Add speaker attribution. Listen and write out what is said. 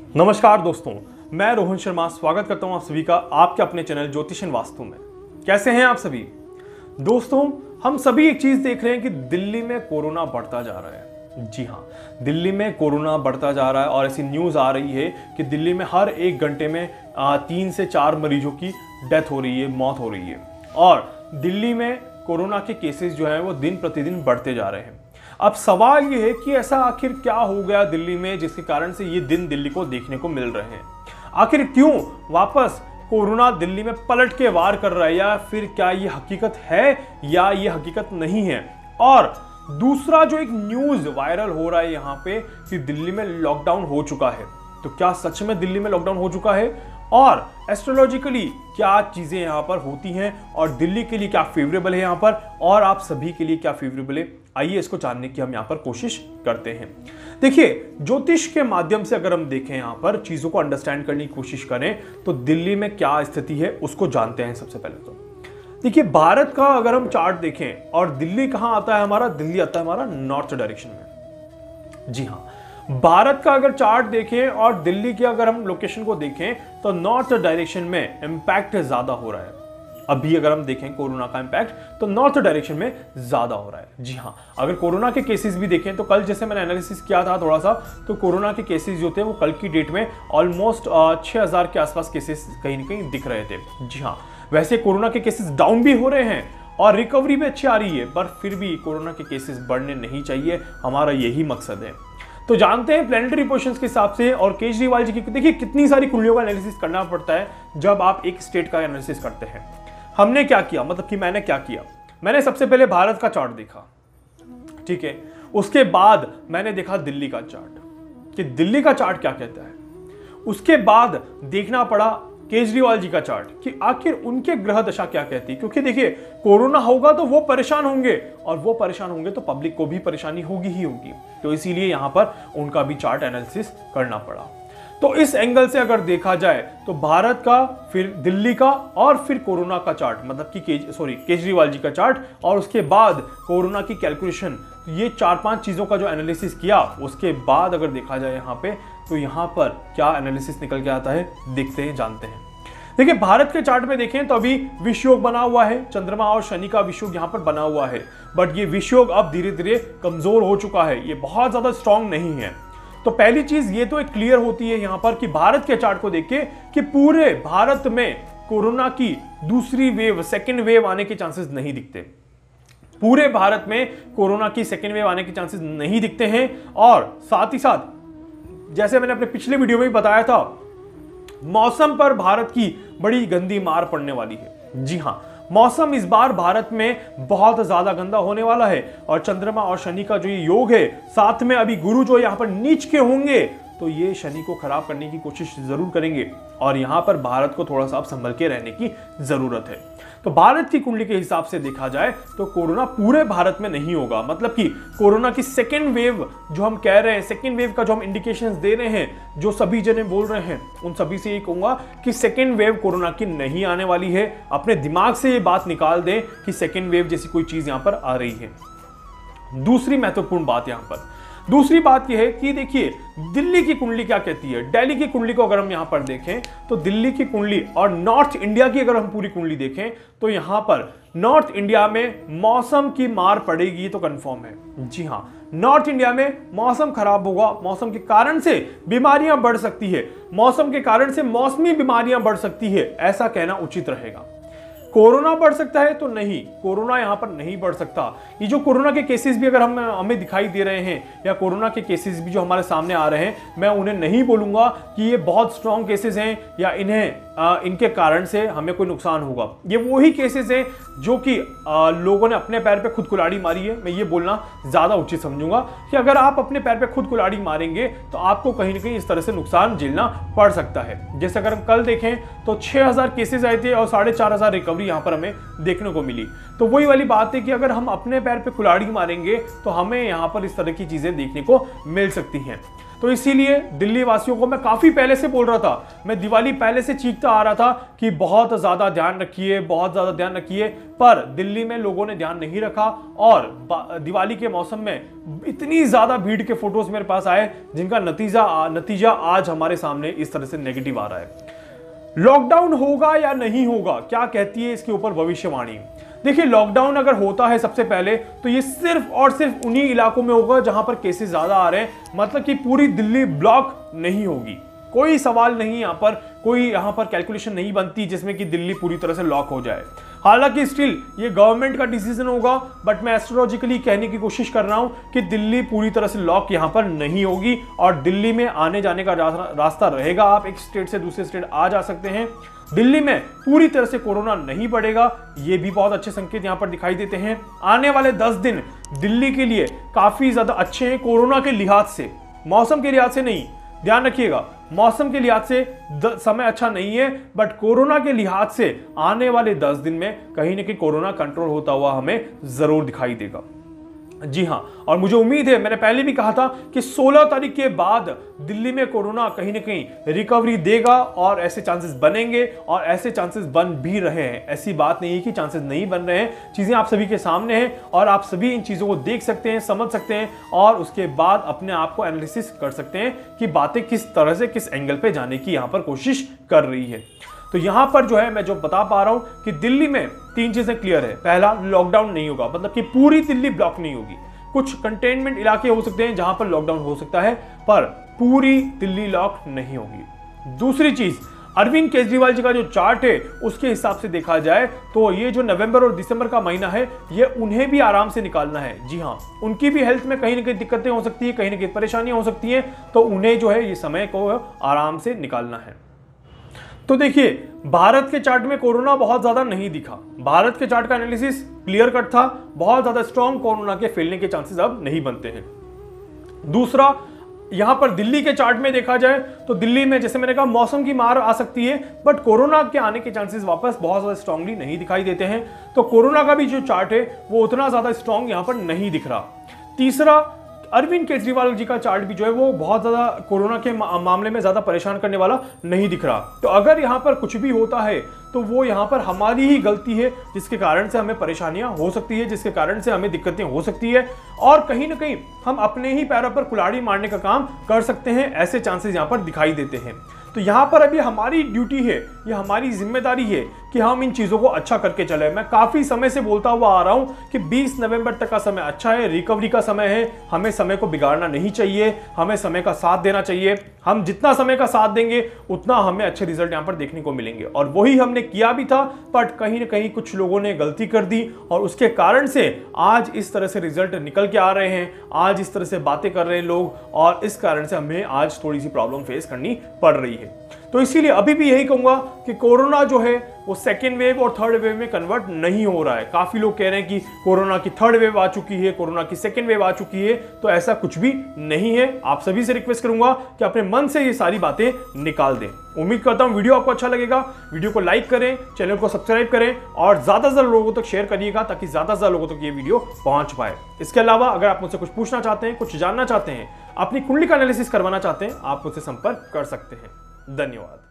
Speaker 1: नमस्कार दोस्तों, मैं रोहन शर्मा स्वागत करता हूं आप सभी का आपके अपने चैनल ज्योतिषन वास्तु में। कैसे हैं आप सभी दोस्तों? हम सभी एक चीज देख रहे हैं कि दिल्ली में कोरोना बढ़ता जा रहा है। जी हाँ, दिल्ली में कोरोना बढ़ता जा रहा है और ऐसी न्यूज आ रही है कि दिल्ली में हर एक घंटे में 3 से 4 मरीजों की डेथ हो रही है, मौत हो रही है। और दिल्ली में कोरोना के केसेस जो हैं वो दिन प्रतिदिन बढ़ते जा रहे हैं। अब सवाल ये है कि ऐसा आखिर क्या हो गया दिल्ली में जिसके कारण से ये दिन दिल्ली को देखने को मिल रहे हैं। आखिर क्यों वापस कोरोना दिल्ली में पलट के वार कर रहा है, या फिर क्या ये हकीकत है या ये हकीकत नहीं है। और दूसरा जो एक न्यूज वायरल हो रहा है यहाँ पे कि दिल्ली में लॉकडाउन हो चुका है, तो क्या सच में दिल्ली में लॉकडाउन हो चुका है और एस्ट्रोलॉजिकली क्या चीजें यहाँ पर होती हैं और दिल्ली के लिए क्या फेवरेबल है यहाँ पर और आप सभी के लिए क्या फेवरेबल है, आइए इसको जानने की हम यहाँ पर कोशिश करते हैं। देखिए, ज्योतिष के माध्यम से अगर हम देखें यहाँ पर चीजों को अंडरस्टैंड करने की कोशिश करें तो दिल्ली में क्या स्थिति है उसको जानते हैं। सबसे पहले तो देखिए, भारत का अगर हम चार्ट देखें और दिल्ली कहाँ आता है हमारा, दिल्ली आता है हमारा नॉर्थ डायरेक्शन में। जी हाँ, भारत का अगर चार्ट देखें और दिल्ली की अगर हम लोकेशन को देखें तो नॉर्थ डायरेक्शन में इंपैक्ट ज्यादा हो रहा है। अभी अगर हम देखें कोरोना का इंपैक्ट तो नॉर्थ डायरेक्शन में ज्यादा हो रहा है। जी हाँ, अगर कोरोना के केसेस भी देखें तो कल जैसे मैंने एनालिसिस किया था थोड़ा सा, तो कोरोना के केसेस जो थे वो कल की डेट में ऑलमोस्ट 6000 के आसपास केसेस कहीं ना कहीं दिख रहे थे। जी हाँ, वैसे कोरोना के केसेस डाउन भी हो रहे हैं और रिकवरी भी अच्छी आ रही है, पर फिर भी कोरोना के केसेस बढ़ने नहीं चाहिए, हमारा यही मकसद है। तो जानते हैं प्लैनेटरी पोजीशंस के हिसाब से और केजरीवाल जी की, देखिए कितनी सारी कुंडलियों का एनालिसिस करना पड़ता है जब आप एक स्टेट का एनालिसिस करते हैं। हमने क्या किया, मतलब कि मैंने क्या किया, मैंने सबसे पहले भारत का चार्ट देखा, ठीक है। उसके बाद मैंने देखा दिल्ली का चार्ट कि दिल्ली का चार्ट क्या कहता है। उसके बाद देखना पड़ा केजरीवाल जी का चार्ट कि आखिर उनके ग्रह दशा क्या कहती है, क्योंकि देखिए कोरोना होगा तो वो परेशान होंगे और वो परेशान होंगे तो पब्लिक को भी परेशानी होगी ही होगी, तो इसीलिए यहां पर उनका भी चार्ट एनालिसिस करना पड़ा। तो इस एंगल से अगर देखा जाए तो भारत का, फिर दिल्ली का और फिर कोरोना का चार्ट, मतलब कि केजरीवाल जी का चार्ट और उसके बाद कोरोना की कैलकुलेशन, ये 4-5 चीजों का जो एनालिसिस किया उसके बाद अगर देखा जाए यहाँ पे तो यहाँ पर क्या एनालिसिस निकल के आता है देखते हैं, जानते हैं। देखिए, भारत के चार्ट में देखें तो अभी विषयोग बना हुआ है, चंद्रमा और शनि का विषयोग यहाँ पर बना हुआ है, बट ये विषयोग अब धीरे धीरे कमजोर हो चुका है, ये बहुत ज्यादा स्ट्रांग नहीं है। तो पहली चीज ये तो एक क्लियर होती है यहां पर कि भारत के चार्ट को देख के कि पूरे भारत में कोरोना की दूसरी वेव, सेकेंड वेव आने के चांसेस नहीं दिखते। पूरे भारत में कोरोना की सेकेंड वेव आने के चांसेस नहीं दिखते हैं। और साथ ही साथ जैसे मैंने अपने पिछले वीडियो में भी बताया था, मौसम पर भारत की बड़ी गंदी मार पड़ने वाली है। जी हां, मौसम इस बार भारत में बहुत ज्यादा गंदा होने वाला है और चंद्रमा और शनि का जो ये योग है, साथ में अभी गुरु जो यहां पर नीच के होंगे, तो ये शनि को खराब करने की कोशिश जरूर करेंगे और यहां पर भारत को थोड़ा सा अब संभल के रहने की जरूरत है। तो भारत की कुंडली के हिसाब से देखा जाए तो कोरोना पूरे भारत में नहीं होगा, मतलब कि कोरोना की सेकेंड वेव जो हम कह रहे हैं, सेकेंड वेव का जो हम इंडिकेशंस दे रहे हैं, जो सभी जने बोल रहे हैं, उन सभी से ये कहूंगा कि सेकेंड वेव कोरोना की नहीं आने वाली है। अपने दिमाग से ये बात निकाल दें कि सेकेंड वेव जैसी कोई चीज यहां पर आ रही है। दूसरी महत्वपूर्ण बात यहां पर, दूसरी बात यह है कि देखिए दिल्ली की कुंडली क्या कहती है। दिल्ली की कुंडली को अगर हम यहां पर देखें तो दिल्ली की कुंडली और नॉर्थ इंडिया की अगर हम पूरी कुंडली देखें तो यहां पर नॉर्थ इंडिया में मौसम की मार पड़ेगी तो कंफर्म है। जी हां, नॉर्थ इंडिया में मौसम खराब होगा, मौसम के कारण से बीमारियां बढ़ सकती है, मौसम के कारण से मौसमी बीमारियां बढ़ सकती है, ऐसा कहना उचित रहेगा। कोरोना बढ़ सकता है तो नहीं, कोरोना यहां पर नहीं बढ़ सकता। ये जो कोरोना के केसेस भी अगर हमें दिखाई दे रहे हैं या कोरोना के केसेस भी जो हमारे सामने आ रहे हैं, मैं उन्हें नहीं बोलूंगा कि ये बहुत स्ट्रॉन्ग केसेस हैं या इनके कारण से हमें कोई नुकसान होगा। ये वही केसेस हैं जो कि लोगों ने अपने पैर पे खुद कुल्हाड़ी मारी है। मैं ये बोलना ज्यादा उचित समझूंगा कि अगर आप अपने पैर पे खुद कुल्हाड़ी मारेंगे तो आपको कहीं ना कहीं इस तरह से नुकसान झेलना पड़ सकता है। जैसे अगर हम कल देखें तो 6000 केसेस आए थे और 4500 रिकवरी यहाँ पर हमें देखने को मिली। तो वही वाली बात है कि अगर हम अपने पैर पे कुल्हाड़ी मारेंगे तो हमें यहाँ पर इस तरह की चीजें देखने को मिल सकती हैं। तो इसीलिए दिल्ली वासियों को मैं काफी पहले से बोल रहा था, मैं दिवाली पहले से चीखता आ रहा था कि बहुत ज्यादा ध्यान रखिए, बहुत ज्यादा ध्यान रखिए, पर दिल्ली में लोगों ने ध्यान नहीं रखा और दिवाली के मौसम में इतनी ज्यादा भीड़ के फोटोज मेरे पास आए जिनका नतीजा आज हमारे सामने इस तरह से नेगेटिव आ रहा है। लॉकडाउन होगा या नहीं होगा, क्या कहती है इसके ऊपर भविष्यवाणी? देखिए, लॉकडाउन अगर होता है सबसे पहले तो ये सिर्फ और सिर्फ उन्हीं इलाकों में होगा जहां पर केसेस ज्यादा आ रहे हैं, मतलब कि पूरी दिल्ली ब्लॉक नहीं होगी। कोई सवाल नहीं, यहां पर कोई यहां पर कैलकुलेशन नहीं बनती जिसमें कि दिल्ली पूरी तरह से लॉक हो जाए। हालांकि स्टिल ये गवर्नमेंट का डिसीजन होगा, बट मैं एस्ट्रोलॉजिकली कहने की कोशिश कर रहा हूं कि दिल्ली पूरी तरह से लॉक यहां पर नहीं होगी और दिल्ली में आने जाने का रास्ता रहेगा। आप एक स्टेट से दूसरे स्टेट आ जा सकते हैं। दिल्ली में पूरी तरह से कोरोना नहीं बढ़ेगा, ये भी बहुत अच्छे संकेत यहां पर दिखाई देते हैं। आने वाले 10 दिन दिल्ली के लिए काफी ज्यादा अच्छे हैं कोरोना के लिहाज से, मौसम के लिहाज से नहीं। ध्यान रखिएगा, मौसम के लिहाज से समय अच्छा नहीं है, बट कोरोना के लिहाज से आने वाले 10 दिन में कहीं ना कहीं कोरोना कंट्रोल होता हुआ हमें जरूर दिखाई देगा। जी हाँ, और मुझे उम्मीद है, मैंने पहले भी कहा था कि 16 तारीख के बाद दिल्ली में कोरोना कहीं ना कहीं रिकवरी देगा और ऐसे चांसेस बनेंगे और ऐसे चांसेस बन भी रहे हैं। ऐसी बात नहीं है कि चांसेस नहीं बन रहे हैं, चीजें आप सभी के सामने हैं और आप सभी इन चीजों को देख सकते हैं, समझ सकते हैं और उसके बाद अपने आप को एनालिसिस कर सकते हैं कि बातें किस तरह से किस एंगल पे जाने की यहां पर कोशिश कर रही है। तो यहां पर जो है मैं जो बता पा रहा हूं कि दिल्ली में 3 चीजें क्लियर है। पहला, लॉकडाउन नहीं होगा, मतलब कि पूरी दिल्ली ब्लॉक नहीं होगी। कुछ कंटेनमेंट इलाके हो सकते हैं जहां पर लॉकडाउन हो सकता है, पर पूरी दिल्ली लॉक नहीं होगी। दूसरी चीज, अरविंद केजरीवाल जी का जो चार्ट है उसके हिसाब से देखा जाए तो ये जो नवंबर और दिसंबर का महीना है ये उन्हें भी आराम से निकालना है। जी हाँ, उनकी भी हेल्थ में कहीं ना कहीं दिक्कतें हो सकती है, कहीं ना कहीं परेशानियां हो सकती हैं, तो उन्हें जो है ये समय को आराम से निकालना है। तो देखिए, भारत के चार्ट में कोरोना बहुत ज्यादा नहीं दिखा, भारत के चार्ट का एनालिसिस क्लियर कट था, बहुत ज्यादा स्ट्रॉन्ग कोरोना के फैलने के चांसेस अब नहीं बनते हैं। दूसरा, यहां पर दिल्ली के चार्ट में देखा जाए तो दिल्ली में जैसे मैंने कहा मौसम की मार आ सकती है, बट कोरोना के आने के चांसेस वापस बहुत ज्यादा स्ट्रांगली नहीं दिखाई देते हैं, तो कोरोना का भी जो चार्ट है वो उतना ज्यादा स्ट्रांग यहां पर नहीं दिख रहा। तीसरा, अरविंद केजरीवाल जी का चार्ट भी जो है वो बहुत ज्यादा कोरोना के मामले में ज्यादा परेशान करने वाला नहीं दिख रहा। तो अगर यहां पर कुछ भी होता है तो वो यहां पर हमारी ही गलती है, जिसके कारण से हमें परेशानियां हो सकती है, जिसके कारण से हमें दिक्कतें हो सकती है और कहीं ना कहीं हम अपने ही पैरों पर कुल्हाड़ी मारने का काम कर सकते हैं। ऐसे चांसेस यहां पर दिखाई देते हैं। तो यहां पर अभी हमारी ड्यूटी है, ये हमारी जिम्मेदारी है कि हम इन चीजों को अच्छा करके चले। मैं काफी समय से बोलता हुआ आ रहा हूं कि 20 नवंबर तक का समय अच्छा है, रिकवरी का समय है, हमें समय को बिगाड़ना नहीं चाहिए, हमें समय का साथ देना चाहिए। हम जितना समय का साथ देंगे उतना हमें अच्छे रिजल्ट यहां पर देखने को मिलेंगे और वही हमने किया भी था, बट कहीं ना कहीं कुछ लोगों ने गलती कर दी और उसके कारण से आज इस तरह से रिजल्ट निकल के आ रहे हैं, आज इस तरह से बातें कर रहे हैं लोग और इस कारण से हमें आज थोड़ी सी प्रॉब्लम फेस करनी पड़ रही है। तो इसीलिए अभी भी यही कहूंगा कि कोरोना जो है वो सेकेंड वेव और थर्ड वेव में कन्वर्ट नहीं हो रहा है। काफी लोग कह रहे हैं कि कोरोना की थर्ड वेव आ चुकी है, कोरोना की सेकेंड वेव आ चुकी है, तो ऐसा कुछ भी नहीं है। आप सभी से रिक्वेस्ट करूंगा कि अपने मन से ये सारी बातें निकाल दें। उम्मीद करता हूं वीडियो आपको अच्छा लगेगा। वीडियो को लाइक करें, चैनल को सब्सक्राइब करें और ज्यादा से ज्यादा लोगों तक शेयर करिएगा ताकि ज्यादा से ज्यादा लोगों तक ये वीडियो पहुंच पाए। इसके अलावा अगर आप मुझसे कुछ पूछना चाहते हैं, कुछ जानना चाहते हैं, अपनी कुंडली का एनालिसिस करवाना चाहते हैं, आप मुझसे संपर्क कर सकते हैं। धन्यवाद।